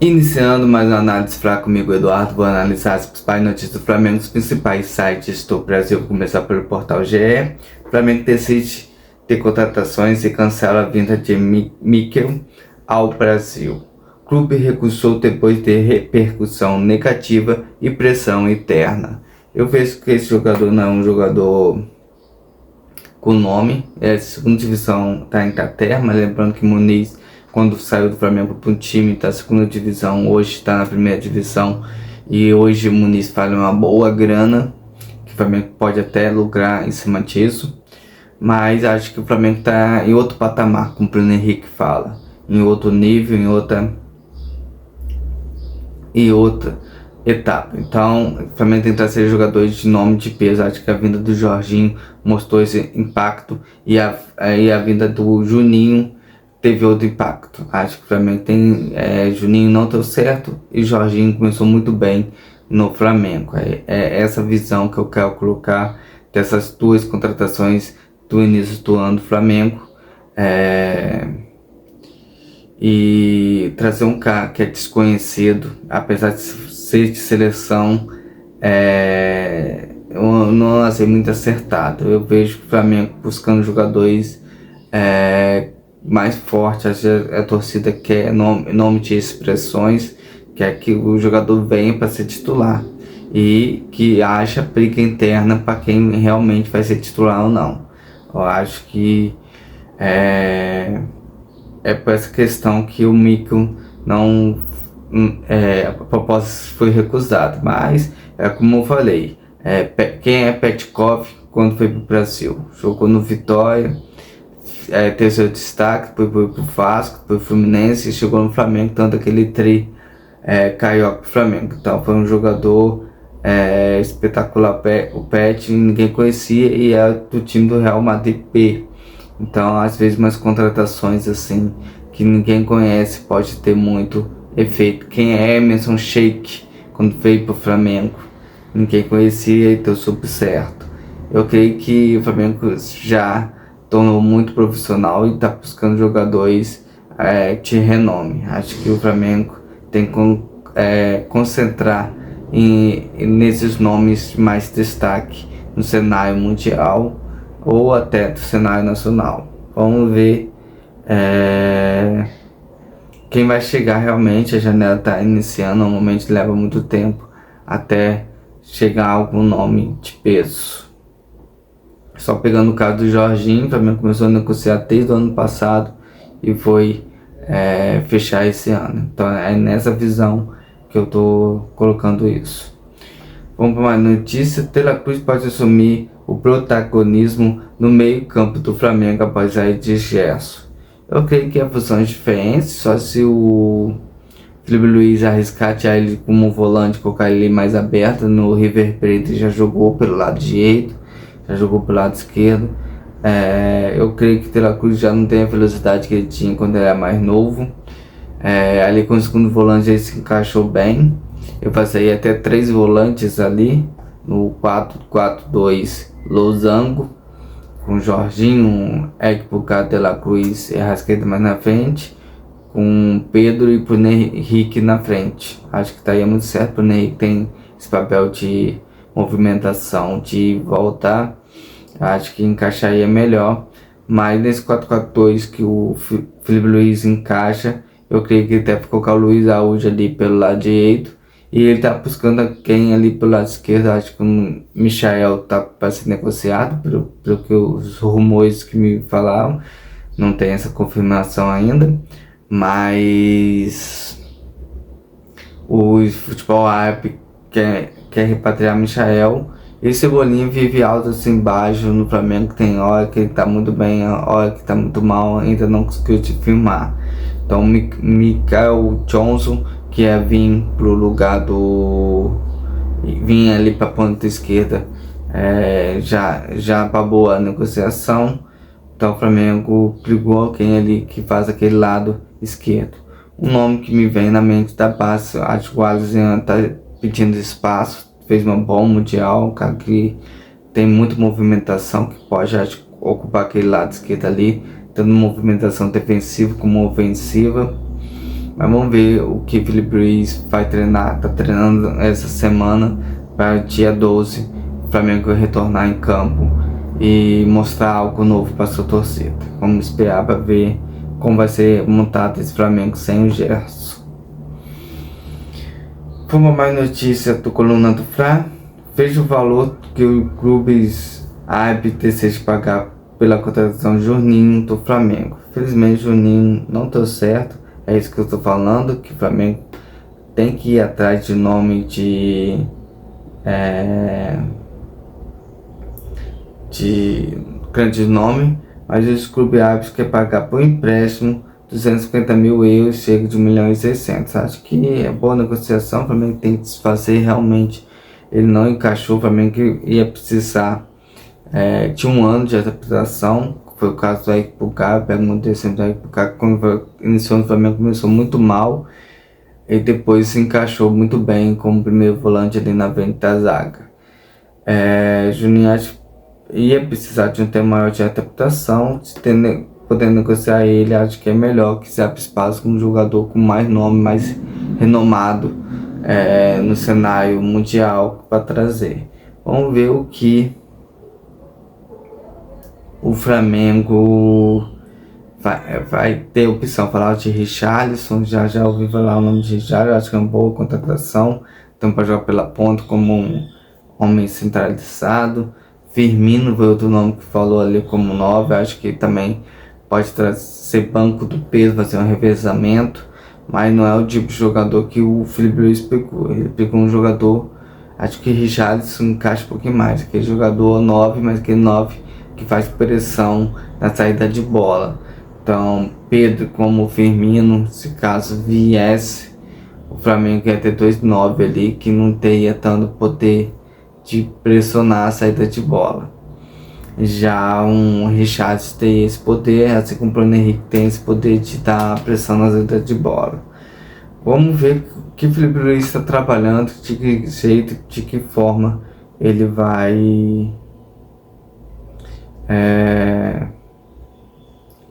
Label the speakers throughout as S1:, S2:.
S1: Iniciando mais uma análise fraca comigo, Eduardo, vou analisar as principais notícias do Flamengo, os principais sites do Brasil. Vou começar pelo portal GE. O Flamengo decide ter contratações e cancela a vinda de Mikel ao Brasil. O clube recusou depois de repercussão negativa e pressão interna. Eu vejo que esse jogador não é um jogador com nome, segunda divisão da Inglaterra, mas lembrando que Muniz, quando saiu do Flamengo para um time da segunda divisão, hoje está na primeira divisão, e hoje o Muniz faz uma boa grana, que o Flamengo pode até lucrar em cima disso, mas acho que o Flamengo está em outro patamar, como o Bruno Henrique fala, em outro nível, em outra etapa. Então, o Flamengo tem que trazer jogadores de nome de peso. Acho que a vinda do Jorginho mostrou esse impacto e a vinda do Juninho teve outro impacto. Acho que o Flamengo tem Juninho não deu certo e Jorginho começou muito bem no Flamengo. É essa visão que eu quero colocar dessas duas contratações do início do ano do Flamengo. E trazer um cara que é desconhecido, apesar de ser de seleção, eu não achei muito acertado. Eu vejo o Flamengo buscando jogadores mais fortes. A torcida quer nome de expressões, quer que o jogador venha para ser titular e que haja briga interna para quem realmente vai ser titular ou não. Eu acho que é por essa questão que o Mikel não a proposta foi recusada, mas como eu falei, quem é Petkov quando foi para o Brasil, jogou no Vitória, teve seu destaque, foi pro Vasco, foi pro Fluminense e chegou no Flamengo, tanto aquele carioca pro Flamengo. Então foi um jogador espetacular, o Pet, ninguém conhecia e é do time do Real Madrid B. Então, às vezes, umas contratações assim que ninguém conhece pode ter muito efeito. Quem é Emerson Sheik quando veio para o Flamengo? Ninguém conhecia e deu super certo. Eu creio que o Flamengo já tornou muito profissional e está buscando jogadores de renome. Acho que o Flamengo tem que concentrar nesses nomes de mais destaque no cenário mundial ou até do cenário nacional. Vamos ver quem vai chegar realmente. A janela está iniciando, normalmente leva muito tempo até chegar algum nome de peso. Só pegando o caso do Jorginho, o Flamengo começou a negociar desde o ano passado e foi fechar esse ano. Então é nessa visão que eu estou colocando isso. Vamos para mais notícia. De La Cruz pode assumir o protagonismo no meio campo do Flamengo após sair de Gerson. Eu creio que é funções diferentes, só se o Felipe Luiz arriscar tirar ele como volante, colocar ele mais aberto. No River Plate já jogou pelo lado direito, já jogou pelo lado esquerdo. Eu creio que De La Cruz já não tem a velocidade que ele tinha quando ele era mais novo. Ali com o segundo volante ele se encaixou bem. Eu passei até 3 volantes ali no 4-4-2 losango, com Jorginho, Ekpulgar, De La Cruz e Arrascaeta mais na frente, com Pedro e Bruno Henrique na frente. Acho que estaria muito certo. Bruno Henrique tem esse papel de movimentação, de voltar. Acho que encaixaria melhor. Mas nesse 4-4-2 que o Felipe Luiz encaixa, eu creio que ele deve colocar o Luiz Araújo ali pelo lado direito. E ele tá buscando quem ali pelo lado esquerdo. Acho que o Michael tá para ser negociado, pelo que os rumores que me falaram. Não tem essa confirmação ainda. Mas o futebol árabe quer repatriar Michael. E Cebolinha vive alto assim embaixo no Flamengo. Tem hora que ele tá muito bem, hora que tá muito mal, ainda não conseguiu te filmar. Então Michael Johnson, que ia vir pro lugar vinha ali pra ponta esquerda, já babou a negociação. Então o Flamengo brigou quem ali que faz aquele lado esquerdo. Um nome que me vem na mente da base, acho que o Alisson tá pedindo espaço, fez uma bom mundial, um cara que tem muita movimentação, que pode ocupar aquele lado esquerdo ali, tanto movimentação defensiva como ofensiva. Mas vamos ver o que Felipe Luiz vai treinar. Tá treinando essa semana para dia 12 o Flamengo retornar em campo e mostrar algo novo para sua torcida. Vamos esperar para ver como vai ser montado esse Flamengo sem o Gerson. Vamos mais notícia do Coluna do Fla. Veja o valor que o clubes árbitros deseja pagar pela contratação de Juninho do Flamengo. Felizmente Juninho não deu certo. É isso que eu estou falando, que o Flamengo tem que ir atrás de nome de grande nome, mas os clubes árabes querem pagar por empréstimo 250 mil euros, chega de 1 milhão e 600. Acho que é boa negociação. O Flamengo tem que desfazer, realmente ele não encaixou. O Flamengo ia precisar de 1 ano de adaptação. Foi o caso do Eric Pulgar. Pega um descendo do Eric Pulgar, quando iniciou no Flamengo começou muito mal e depois se encaixou muito bem como primeiro volante ali na frente da zaga. Juninho acho ia precisar de um tempo maior de adaptação, poder negociar ele. Acho que é melhor que se abra espaço com um jogador com mais nome, mais renomado no cenário mundial para trazer. Vamos ver o que o Flamengo vai ter opção. Falar de Richarlison, já ouvi falar o nome de Richarlison, acho que é uma boa contratação, então para jogar pela ponta como um homem centralizado. Firmino foi outro nome que falou ali como 9, acho que também pode ser banco do peso, fazer um revezamento, mas não é o tipo de jogador que o Felipe Luiz pegou. Ele pegou um jogador, acho que Richarlison encaixa um pouquinho mais, aquele jogador 9, mas aquele 9 que faz pressão na saída de bola. Então Pedro como Firmino, se caso viesse, o Flamengo ia ter 2 9 ali que não teria tanto poder de pressionar a saída de bola. Já um Richarlison tem esse poder, assim como o Bruno Henrique tem esse poder de dar pressão na saída de bola. Vamos ver o que o Felipe Luiz está trabalhando, de que jeito, de que forma ele vai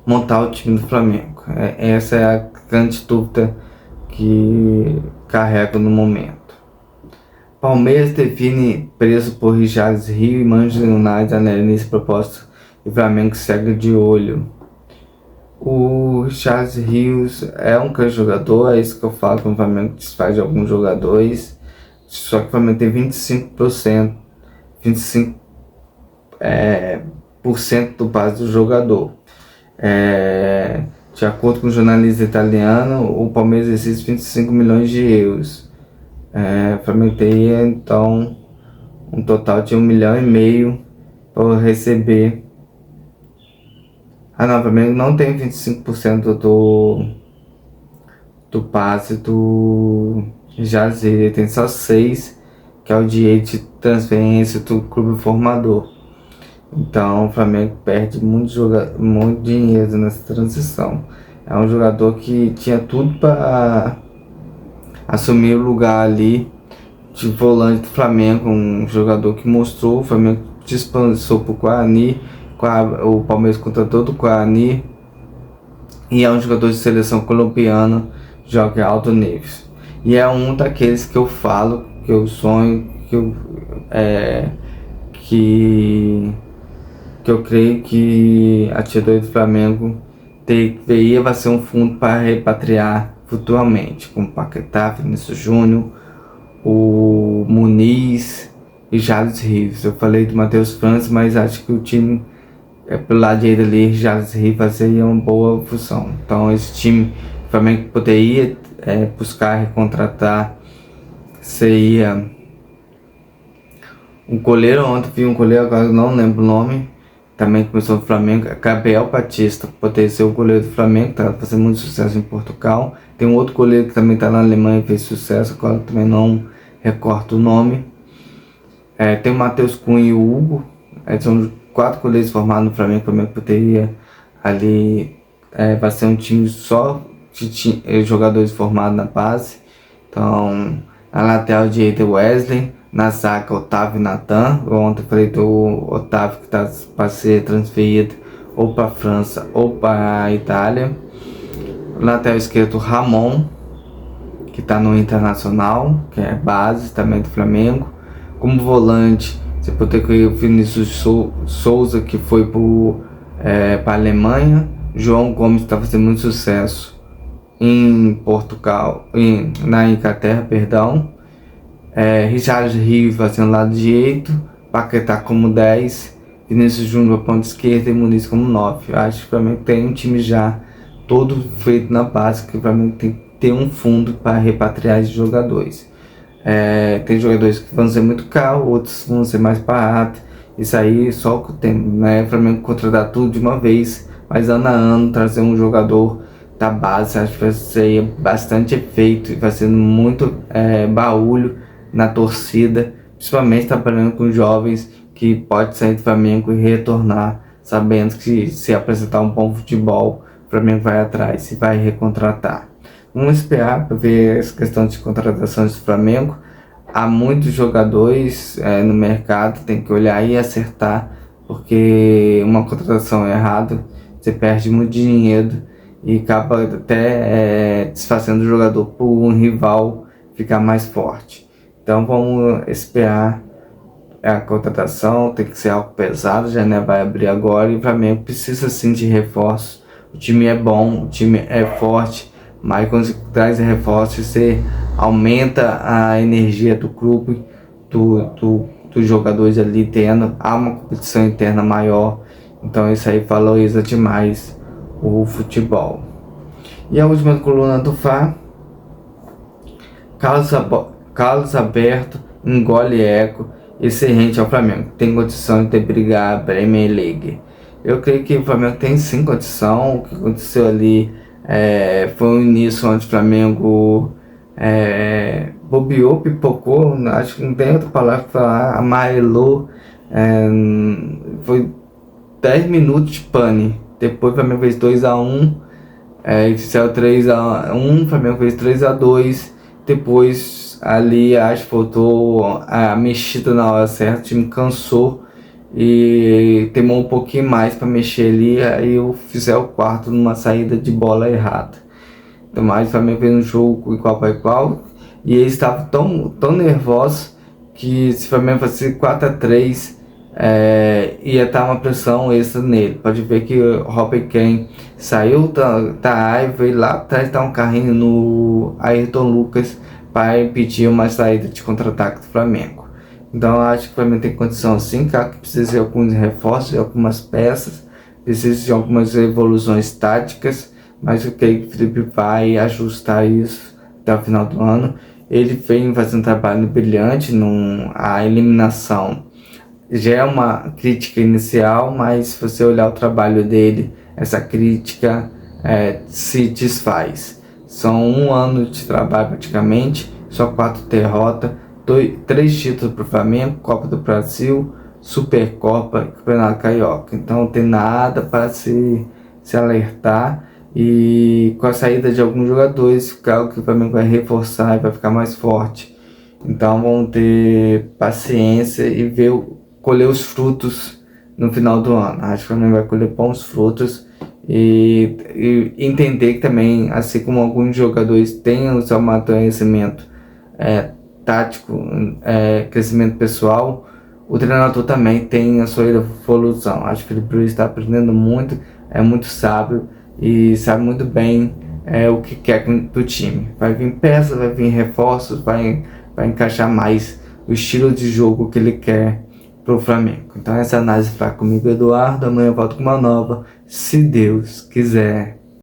S1: montar o time do Flamengo. Essa é a grande dúvida que carrego no momento. Palmeiras define preço por Richarlison Rio e Manchester United analisa proposta e o Flamengo segue de olho. O Richarlison Rios é um grande jogador, é isso que eu falo quando o Flamengo desfaz de alguns jogadores, só que o Flamengo tem 25% do base do jogador. De acordo com o jornalista italiano, o Palmeiras exige 25 milhões de euros. O Flamengo teria então um total de 1,5 milhão para receber. Não, o Flamengo não tem 25% do passe do Richarlison, ele tem só 6%, que é o direito de transferência do clube formador. Então o Flamengo perde muito dinheiro nessa transição. É um jogador que tinha tudo para assumir o lugar ali de volante do Flamengo, um jogador que mostrou. O Flamengo dispensou para o Guarani, o Palmeiras contratou do Guarani, e é um jogador de seleção colombiana, joga em alto nível. E é um daqueles que eu falo, que eu sonho, que eu creio que a diretoria do Flamengo vai ser um fundo para repatriar futuramente, como Paquetá, Vinícius Júnior, o Muniz e Richarlison Rios. Eu falei do Matheus França, mas acho que o time pelo lado direito ali, Richarlison Rios faria uma boa função. Então esse time o Flamengo poderia buscar recontratar seria um goleiro. Ontem vi um goleiro, agora eu não lembro o nome, também começou no Flamengo, Gabriel Batista, poderia ser o goleiro do Flamengo, tá fazendo muito sucesso em Portugal. Tem um outro goleiro que também está na Alemanha e fez sucesso, agora também não recordo o nome. Tem o Matheus Cunha e o Hugo, são 4 goleiros formados no Flamengo. O Flamengo poderia ali, vai ser um time só de jogadores formados na base. Então, na lateral direita Wesley, na zaga Otávio e Natan. Ontem eu falei do Otávio que está para ser transferido ou para a França ou para a Itália. Lateral esquerdo Ramon, que está no Internacional, que é base também do Flamengo. Como volante, você pode ter o Vinícius Souza, que foi para a Alemanha. João Gomes está fazendo muito sucesso em Portugal, na Inglaterra, perdão. Richard Rios fazendo lado direito, Paquetá como 10, Vinícius Júnior ponta esquerda e Muniz como 9. Eu acho que o Flamengo tem um time já todo feito na base, que o Flamengo tem que ter um fundo para repatriar esses jogadores. Tem jogadores que vão ser muito caros, outros vão ser mais baratos. Isso aí só com o tempo, né? O Flamengo contratar tudo de uma vez, mas ano a ano trazer um jogador da base, acho que vai ser bastante efeito e vai sendo muito barulho na torcida, principalmente trabalhando com jovens que pode sair do Flamengo e retornar, sabendo que se apresentar um bom futebol, o Flamengo vai atrás e vai recontratar. Vamos esperar para ver essa questão de contratações do Flamengo. Há muitos jogadores no mercado, tem que olhar e acertar, porque uma contratação errada, você perde muito dinheiro e acaba até desfazendo o jogador por um rival ficar mais forte. Então vamos esperar a contratação, tem que ser algo pesado, a janela vai abrir agora e o Flamengo precisa sim de reforços. O time é bom, o time é forte, mas quando você traz reforços, você aumenta a energia do clube, dos jogadores ali há uma competição interna maior, então isso aí valoriza demais o futebol. E a última coluna do Fla, Carlos Alberto engole eco e se rende ao Flamengo. Tem condição de brigar a Premier League. Eu creio que o Flamengo tem sim condição. O que aconteceu ali foi um início onde o Flamengo bobeou, pipocou, acho que não tem outra palavra para falar, amarelou. Foi 10 minutos de pane. Depois o Flamengo fez 2-1, fizeram 3-1, o Flamengo fez 3-2. Depois ali acho que faltou a mexida na hora certa, o time cansou e demorou um pouquinho mais para mexer ali, aí eu fizer o quarto numa saída de bola errada. Então, mais o Flamengo fez um jogo igual para igual e eles estavam tão nervosos que se o Flamengo fosse 4-3 ia estar uma pressão extra nele. Pode ver que o Robert Kane saiu da área, veio lá atrás dar um carrinho no Ayrton Lucas para impedir uma saída de contra-ataque do Flamengo. Então eu acho que o Flamengo tem condição sim, claro que precisa de alguns reforços, de algumas peças, precisa de algumas evoluções táticas, mas eu creio que o Felipe vai ajustar isso até o final do ano. Ele vem fazendo um trabalho brilhante, a eliminação já é uma crítica inicial, mas se você olhar o trabalho dele, essa crítica se desfaz. São 1 ano de trabalho praticamente, só 4 derrotas, 3 títulos para o Flamengo, Copa do Brasil, Supercopa e Campeonato Carioca. Então não tem nada para se alertar, e com a saída de alguns jogadores, claro que o Flamengo vai reforçar e vai ficar mais forte. Então vamos ter paciência e colher os frutos no final do ano. Acho que o Flamengo vai colher bons frutos e entender que também, assim como alguns jogadores têm o seu amadurecimento tático, crescimento pessoal, o treinador também tem a sua evolução. Acho que o Felipe Luiz está aprendendo muito, é muito sábio e sabe muito bem o que quer do time. Vai vir peças, vai vir reforços, vai encaixar mais o estilo de jogo que ele quer pro Flamengo. Então essa análise vai comigo, Eduardo. Amanhã eu volto com uma nova, se Deus quiser.